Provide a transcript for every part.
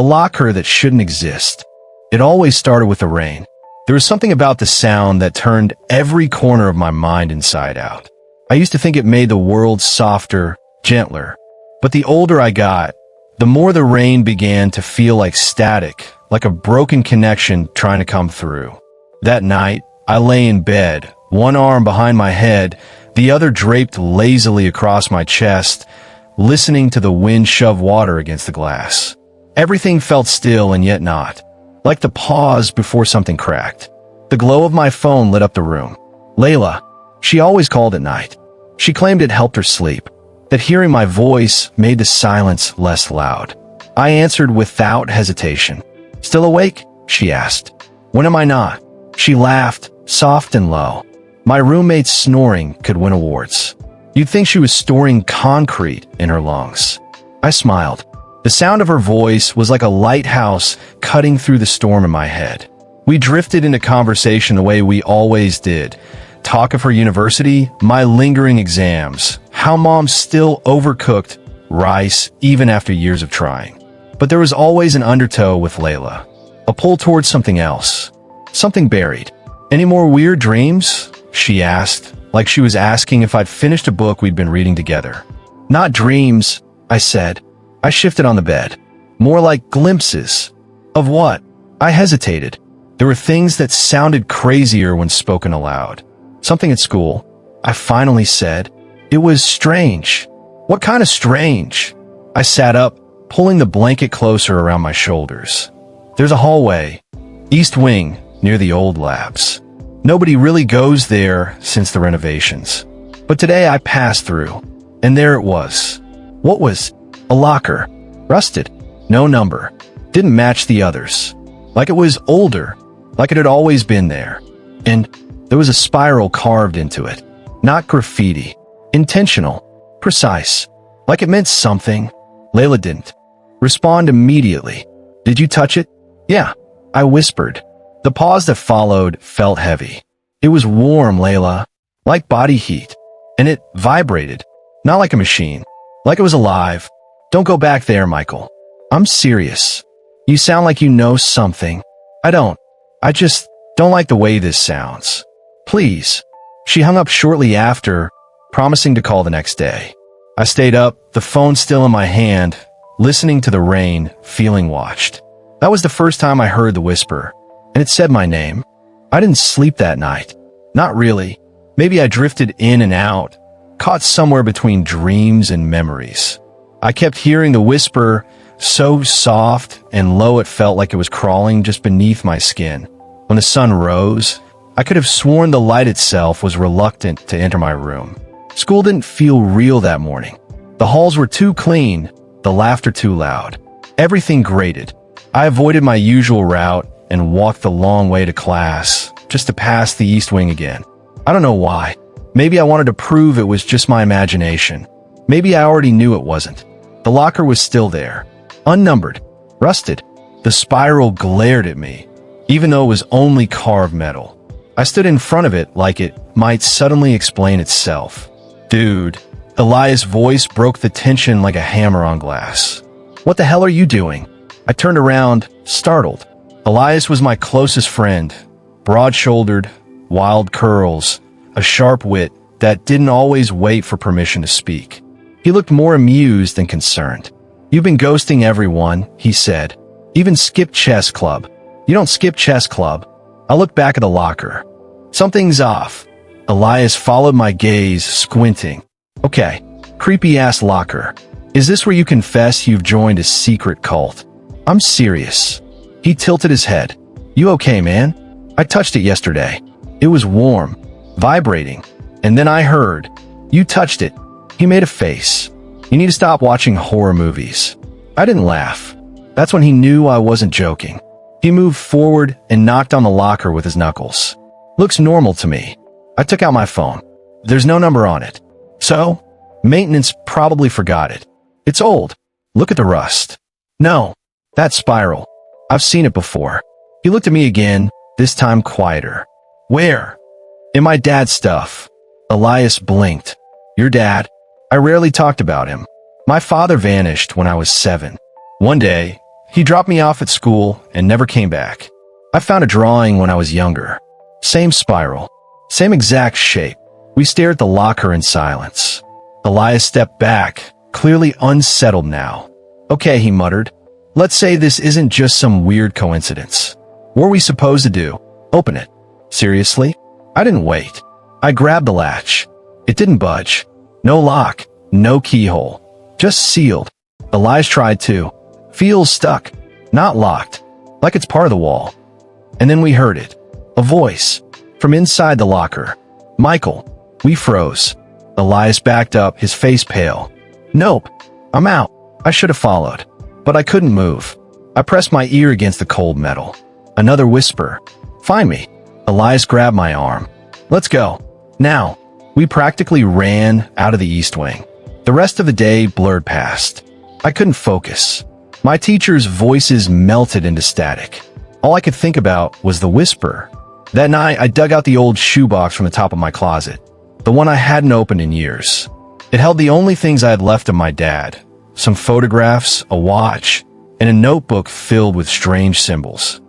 a locker that shouldn't exist. It always started with the rain. There was something about the sound that turned every corner of my mind inside out. I used to think it made the world softer, gentler. But the older I got, the more the rain began to feel like static, like a broken connection trying to come through. That night, I lay in bed, one arm behind my head, the other draped lazily across my chest, listening to the wind shove water against the glass. Everything felt still and yet not, like the pause before something cracked. The glow of my phone lit up the room. Layla, she always called at night. She claimed it helped her sleep, that hearing my voice made the silence less loud. I answered without hesitation. "Still awake?" she asked. "When am I not?" She laughed, soft and low. My roommate's snoring could win awards. You'd think she was storing concrete in her lungs. I smiled. The sound of her voice was like a lighthouse cutting through the storm in my head. We drifted into conversation the way we always did. Talk of her university, my lingering exams, how mom still overcooked rice even after years of trying. But there was always an undertow with Layla, a pull towards something else, something buried. "Any more weird dreams?" she asked, like she was asking if I'd finished a book we'd been reading together. "Not dreams," I said. I shifted on the bed. "More like glimpses." "Of what?" I hesitated. There were things that sounded crazier when spoken aloud. "Something at school," I finally said. "It was strange." "What kind of strange?" I sat up, pulling the blanket closer around my shoulders. "There's a hallway, East Wing, near the old labs. Nobody really goes there since the renovations. But today I passed through, and there it was. What was? A locker. Rusted. No number. Didn't match the others. Like it was older, like it had always been there. And there was a spiral carved into it. Not graffiti. Intentional. Precise. Like it meant something. Layla didn't respond immediately. "Did you touch it?" "Yeah," I whispered. The pause that followed felt heavy. "It was warm, Layla. Like body heat. And it vibrated. Not like a machine. Like it was alive. Don't go back there, Michael. I'm serious. You sound like you know something. I don't. I just don't like the way this sounds. Please." She hung up shortly after, promising to call the next day. I stayed up, the phone still in my hand, listening to the rain, feeling watched. That was the first time I heard the whisper, and it said my name. I didn't sleep that night. Not really. Maybe I drifted in and out, caught somewhere between dreams and memories. I kept hearing the whisper, so soft and low it felt like it was crawling just beneath my skin. When the sun rose, I could have sworn the light itself was reluctant to enter my room. School didn't feel real that morning. The halls were too clean, the laughter too loud. Everything grated. I avoided my usual route and walked the long way to class, just to pass the East Wing again. I don't know why. Maybe I wanted to prove it was just my imagination. Maybe I already knew it wasn't. The locker was still there, unnumbered, rusted. The spiral glared at me, even though it was only carved metal. I stood in front of it like it might suddenly explain itself. "Dude," Elias' voice broke the tension like a hammer on glass. "What the hell are you doing?" I turned around, startled. Elias was my closest friend, broad-shouldered, wild curls, a sharp wit that didn't always wait for permission to speak. He looked more amused than concerned. "You've been ghosting everyone," he said. "Even skip chess club." "You don't skip chess club." I looked back at the locker. "Something's off." Elias followed my gaze, squinting. "Okay, creepy-ass locker. Is this where you confess you've joined a secret cult?" "I'm serious." He tilted his head. "You okay, man?" "I touched it yesterday. It was warm, vibrating. And then I heard, 'You touched it.'" He made a face. "You need to stop watching horror movies." I didn't laugh. That's when he knew I wasn't joking. He moved forward and knocked on the locker with his knuckles. "Looks normal to me." I took out my phone. "There's no number on it." "So?" "Maintenance probably forgot it. It's old. Look at the rust." "No. That spiral. I've seen it before." He looked at me again, this time quieter. "Where?" "In my dad's stuff." Elias blinked. "Your dad?" "I rarely talked about him. My father vanished when I was 7. One day, He dropped me off at school and never came back. I found a drawing when I was younger. Same spiral. Same exact shape. We stared at the locker in silence. Elias stepped back, clearly unsettled now. Okay, he muttered. Let's say this isn't just some weird coincidence. What were we supposed to do? Open it. Seriously? I didn't wait. I grabbed the latch. It didn't budge. No lock. No keyhole. Just sealed. Elias tried to. Feels stuck. Not locked. Like it's part of the wall. And then we heard it. A voice. From inside the locker. Michael. We froze. Elias backed up, his face pale. Nope. I'm out. I should have followed. But I couldn't move. I pressed my ear against the cold metal. Another whisper. Find me. Elias grabbed my arm. Let's go. Now. We practically ran out of the East Wing. The rest of the day blurred past. I couldn't focus. My teachers' voices melted into static. All I could think about was the whisper. That night, I dug out the old shoebox from the top of my closet. The one I hadn't opened in years. It held the only things I had left of my dad. Some photographs, a watch, and a notebook filled with strange symbols.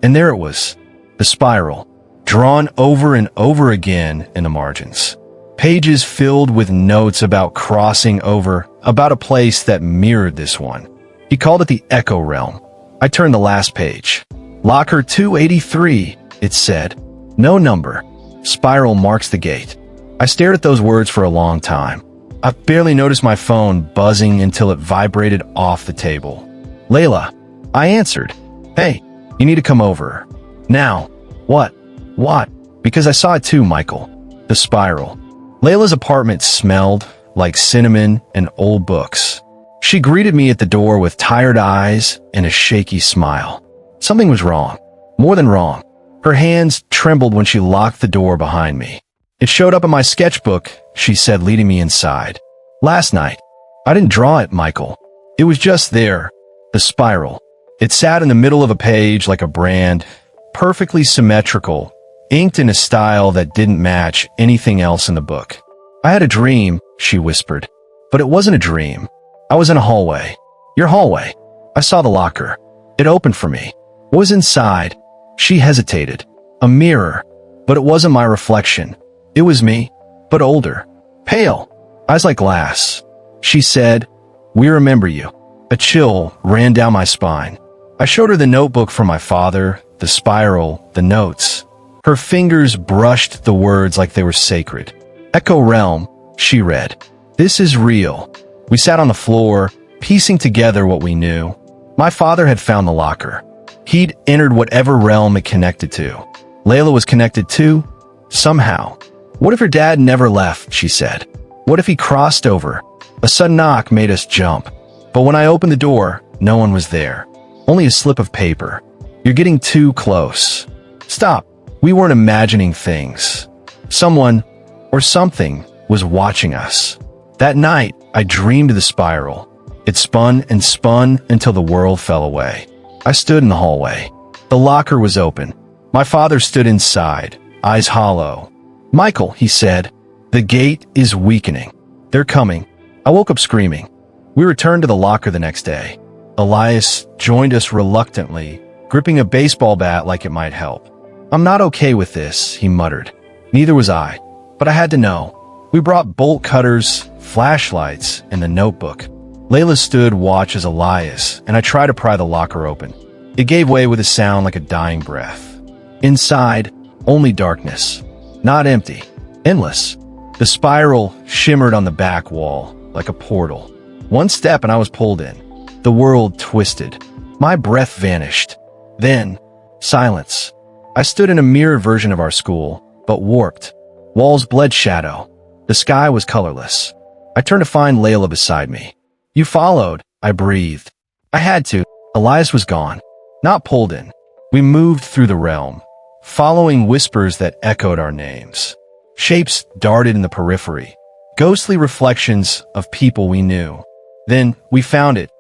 And there it was. The spiral. Drawn over and over again in the margins. Pages filled with notes about crossing over, about a place that mirrored this one. He called it the Echo Realm. I turned the last page. Locker 283, it said. No number. Spiral marks the gate. I stared at those words for a long time. I barely noticed my phone buzzing until it vibrated off the table. Layla. I answered. Hey, you need to come over. Now. What? What? Because I saw it too, Michael. The spiral. Layla's apartment smelled like cinnamon and old books. She greeted me at the door with tired eyes and a shaky smile. Something was wrong. More than wrong. Her hands trembled when she locked the door behind me. It showed up in my sketchbook, she said, leading me inside. Last night. I didn't draw it, Michael. It was just there. The spiral. It sat in the middle of a page like a brand, perfectly symmetrical, inked in a style that didn't match anything else in the book. I had a dream, she whispered. But it wasn't a dream. I was in a hallway. Your hallway. I saw the locker. It opened for me. What was inside? She hesitated. A mirror. But it wasn't my reflection. It was me, but older. Pale. Eyes like glass. She said, we remember you. A chill ran down my spine. I showed her the notebook from my father, the spiral, the notes. Her fingers brushed the words like they were sacred. Echo Realm, she read. This is real. We sat on the floor, piecing together what we knew. My father had found the locker. He'd entered whatever realm it connected to. Layla was connected too, somehow. What if her dad never left, she said. What if he crossed over? A sudden knock made us jump. But when I opened the door, no one was there. Only a slip of paper. You're getting too close. Stop. We weren't imagining things. Someone, or something, was watching us. That night, I dreamed of the spiral. It spun and spun until the world fell away. I stood in the hallway. The locker was open. My father stood inside, eyes hollow. Michael, he said, the gate is weakening. They're coming. I woke up screaming. We returned to the locker the next day. Elias joined us reluctantly, gripping a baseball bat like it might help. I'm not okay with this, he muttered. Neither was I, but I had to know. We brought bolt cutters, flashlights, and the notebook. Layla stood watch as Elias, and I tried to pry the locker open. It gave way with a sound like a dying breath. Inside, only darkness. Not empty. Endless. The spiral shimmered on the back wall, like a portal. One step and I was pulled in. The world twisted. My breath vanished. Then, silence. I stood in a mirror version of our school, but warped. Walls bled shadow. The sky was colorless. I turned to find Layla beside me. You followed, I breathed. I had to. Elias was gone. Not pulled in. We moved through the realm, following whispers that echoed our names. Shapes darted in the periphery, ghostly reflections of people we knew. Then we found it,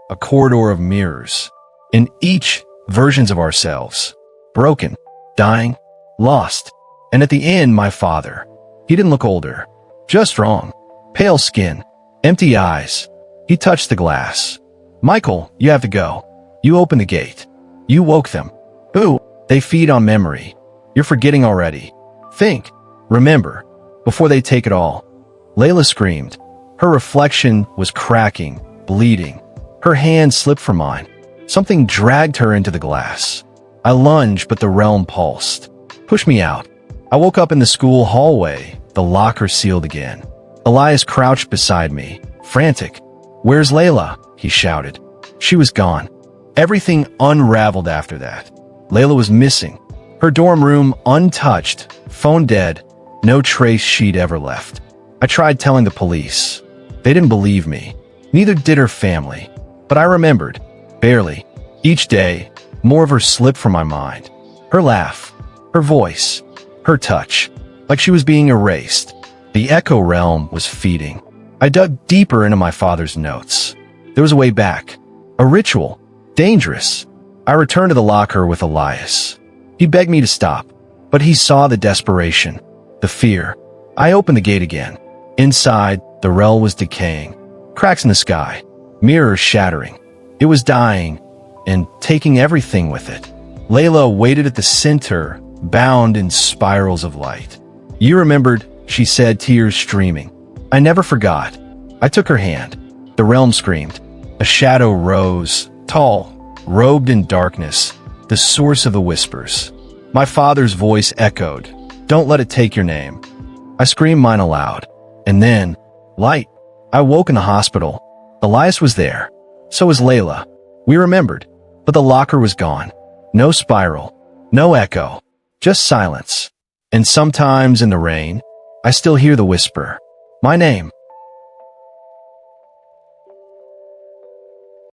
a corridor of mirrors. In each, versions of ourselves. Broken, dying, lost. And at the end, my father. He didn't look older. Just wrong. Pale skin. Empty eyes. He touched the glass. Michael, you have to go. You opened the gate. You woke them. Ooh, they feed on memory. You're forgetting already. Think. Remember. Before they take it all. Layla screamed. Her reflection was cracking, bleeding. Her hand slipped from mine. Something dragged her into the glass. I lunged, but the realm pulsed. Push me out. I woke up in the school hallway, the locker sealed again. Elias crouched beside me, frantic. Where's Layla? He shouted. She was gone. Everything unraveled after that. Layla was missing. Her dorm room untouched, phone dead, no trace she'd ever left. I tried telling the police. They didn't believe me. Neither did her family. But I remembered. Barely. Each day, more of her slipped from my mind. Her laugh. Her voice. Her touch. Like she was being erased. The echo realm was feeding. I dug deeper into my father's notes. There was a way back. A ritual. Dangerous. I returned to the locker with Elias. He begged me to stop. But he saw the desperation. The fear. I opened the gate again. Inside, the realm was decaying. Cracks in the sky. Mirrors shattering. It was dying. And taking everything with it. Layla waited at the center, bound in spirals of light. You remembered, she said, tears streaming. I never forgot. I took her hand. The realm screamed. A shadow rose, tall, robed in darkness, the source of the whispers. My father's voice echoed. Don't let it take your name. I screamed mine aloud. And then, light. I woke in the hospital. Elias was there. So was Layla. We remembered. But the locker was gone. No spiral. No echo. Just silence. And sometimes in the rain, I still hear the whisper. My name.